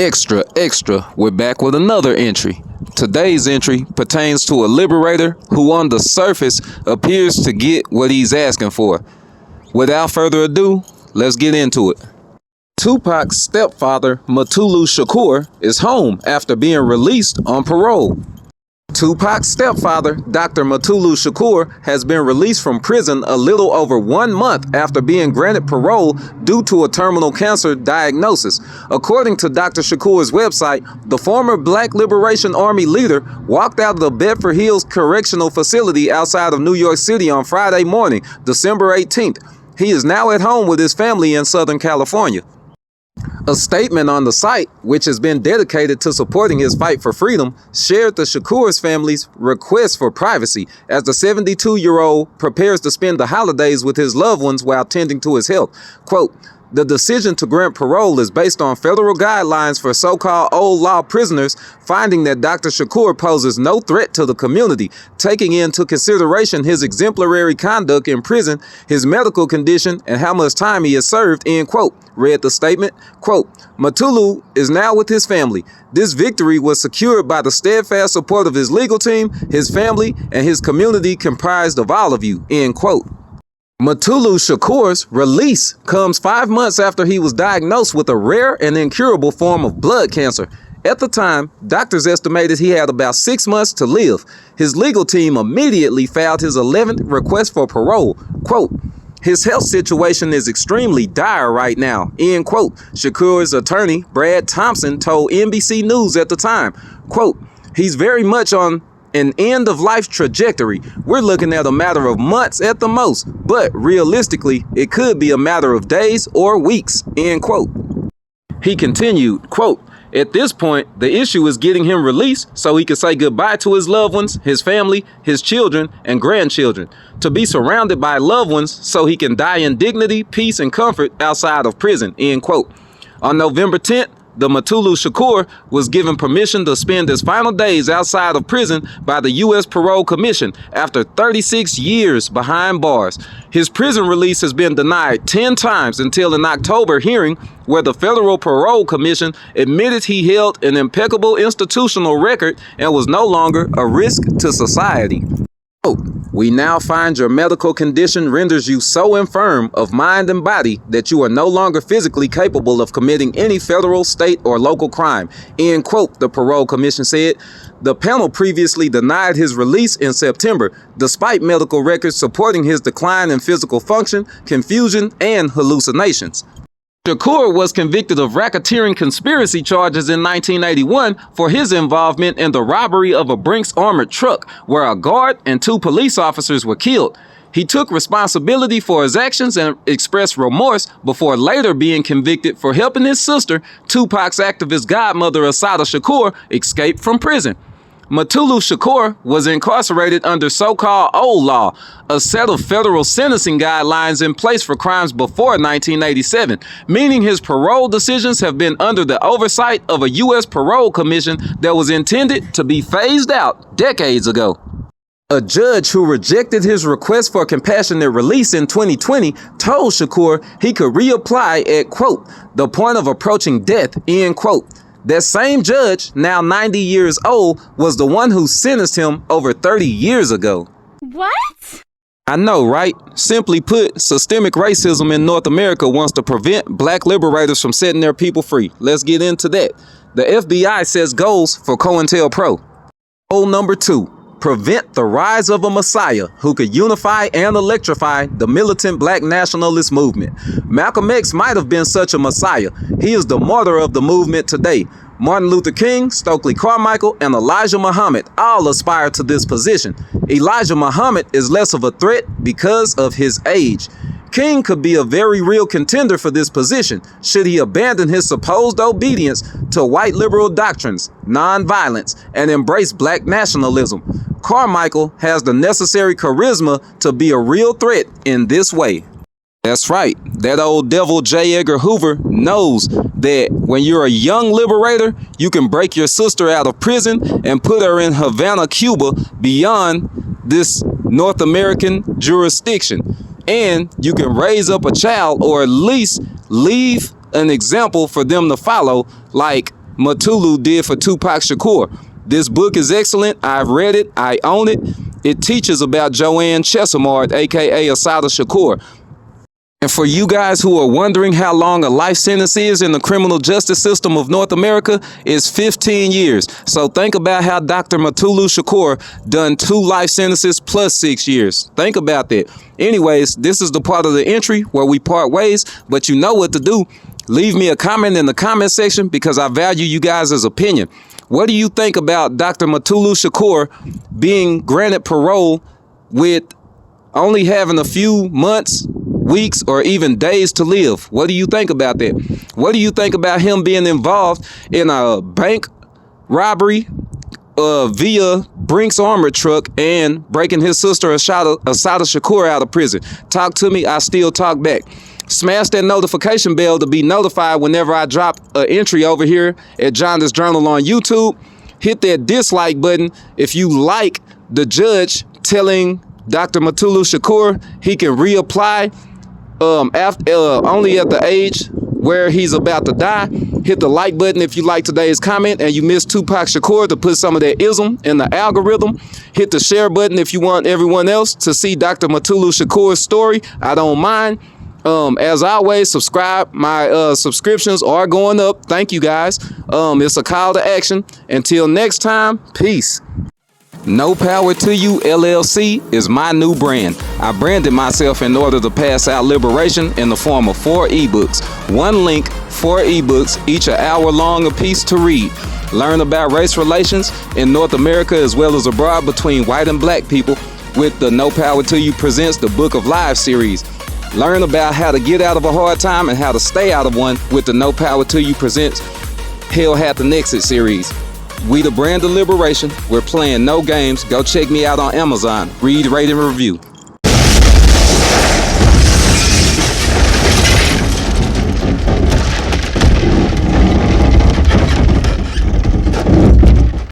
Extra, extra, we're back with another entry. Today's entry pertains to a liberator who on the surface appears to get what he's asking for. Without further ado, let's get into it. 2pac's stepfather, Mutulu Shakur, is home after being released on parole. 2pac's stepfather, Dr. Mutulu Shakur, has been released from prison a little over 1 month after being granted parole due to a terminal cancer diagnosis. According to Dr. Shakur's website, the former Black Liberation Army leader walked out of the Bedford Hills Correctional Facility outside of New York City on Friday morning, December 18th. He is now at home with his family in Southern California. A statement on the site, which has been dedicated to supporting his fight for freedom, shared the Shakur's family's request for privacy as the 72-year-old prepares to spend the holidays with his loved ones while tending to his health. Quote, "The decision to grant parole is based on federal guidelines for so-called old law prisoners, finding that Dr. Shakur poses no threat to the community, taking into consideration his exemplary conduct in prison, his medical condition, and how much time he has served," end quote, read the statement. Quote, "Mutulu is now with his family. This victory was secured by the steadfast support of his legal team, his family, and his community comprised of all of you," end quote. Mutulu Shakur's release comes 5 months after he was diagnosed with a rare and incurable form of blood cancer. At the time, doctors estimated he had about 6 months to live. His legal team immediately filed his 11th request for parole. Quote, "His health situation is extremely dire right now," end quote, Shakur's attorney, Brad Thompson, told NBC News at the time. Quote, "He's very much on an end-of-life trajectory. We're looking at a matter of months at the most, but realistically, it could be a matter of days or weeks," end quote. He continued, quote, "At this point, the issue is getting him released so he can say goodbye to his loved ones, his family, his children, and grandchildren, to be surrounded by loved ones so he can die in dignity, peace, and comfort outside of prison," end quote. On November 10th, the Mutulu Shakur was given permission to spend his final days outside of prison by the U.S. Parole Commission after 36 years behind bars. His prison release has been denied 10 times until an October hearing where the Federal Parole Commission admitted he held an impeccable institutional record and was no longer a risk to society. "We now find your medical condition renders you so infirm of mind and body that you are no longer physically capable of committing any federal, state, or local crime," end quote, the Parole Commission said. The panel previously denied his release in September, despite medical records supporting his decline in physical function, confusion, and hallucinations. Shakur was convicted of racketeering conspiracy charges in 1981 for his involvement in the robbery of a Brinks armored truck, where a guard and 2 police officers were killed. He took responsibility for his actions and expressed remorse before later being convicted for helping his sister, 2pac's activist godmother Assata Shakur, escape from prison. Mutulu Shakur was incarcerated under so-called old law, a set of federal sentencing guidelines in place for crimes before 1987, meaning his parole decisions have been under the oversight of a U.S. Parole Commission that was intended to be phased out decades ago. A judge who rejected his request for compassionate release in 2020 told Shakur he could reapply at, quote, "the point of approaching death," end quote. That same judge, now 90 years old, was the one who sentenced him over 30 years ago. What? I know, right? Simply put, systemic racism in North America wants to prevent black liberators from setting their people free. Let's get into that. The FBI sets goals for COINTELPRO. Goal number 2. Prevent the rise of a messiah who could unify and electrify the militant black nationalist movement. Malcolm X might have been such a messiah. He is the martyr of the movement today. Martin Luther King, Stokely Carmichael, and Elijah Muhammad all aspire to this position. Elijah Muhammad is less of a threat because of his age. King could be a very real contender for this position should he abandon his supposed obedience to white liberal doctrines, nonviolence, and embrace black nationalism. Carmichael has the necessary charisma to be a real threat in this way. That's right, that old devil J. Edgar Hoover knows that when you're a young liberator, you can break your sister out of prison and put her in Havana, Cuba, beyond this North American jurisdiction. And you can raise up a child, or at least leave an example for them to follow, like Mutulu did for 2pac Shakur. This book is excellent. I've read it. I own it. It teaches about Joanne Chesimard, aka Assata Shakur. And for you guys who are wondering how long a life sentence is in the criminal justice system of North America, it's 15 years. So think about how Dr. Mutulu Shakur done 2 life sentences plus 6 years. Think about that. Anyways, this is the part of the entry where we part ways, but you know what to do. Leave me a comment in the comment section because I value you guys' opinion. What do you think about Dr. Mutulu Shakur being granted parole with only having a few months, weeks, or even days to live? What do you think about that? What do you think about him being involved in a bank robbery via Brink's armored truck and breaking his sister Assata Shakur out of prison? Talk to me. I still talk back. Smash that notification bell to be notified whenever I drop an entry over here at Jonda's Journal on YouTube. Hit that dislike button if you like the judge telling Dr. Mutulu Shakur he can reapply only at the age where he's about to die. Hit the like button if you like today's comment and you missed 2pac's Shakur to put some of that ism in the algorithm. Hit the share button if you want everyone else to see Dr. Mutulu Shakur's story. I don't mind. As always, subscribe. My subscriptions are going up. Thank you guys. It's a call to action. Until next time, peace. No Power to You LLC is my new brand. I branded myself in order to pass out liberation in the form of 4 ebooks. 1 link, 4 ebooks, each an hour long a piece to read. Learn about race relations in North America as well as abroad between white and black people with the No Power to You Presents the Book of Lives series. Learn about how to get out of a hard time and how to stay out of one with the No Power to You Presents Hell Hath the Exit series. We the brand of liberation. We're playing no games. Go check me out on Amazon. Read, rate, and review.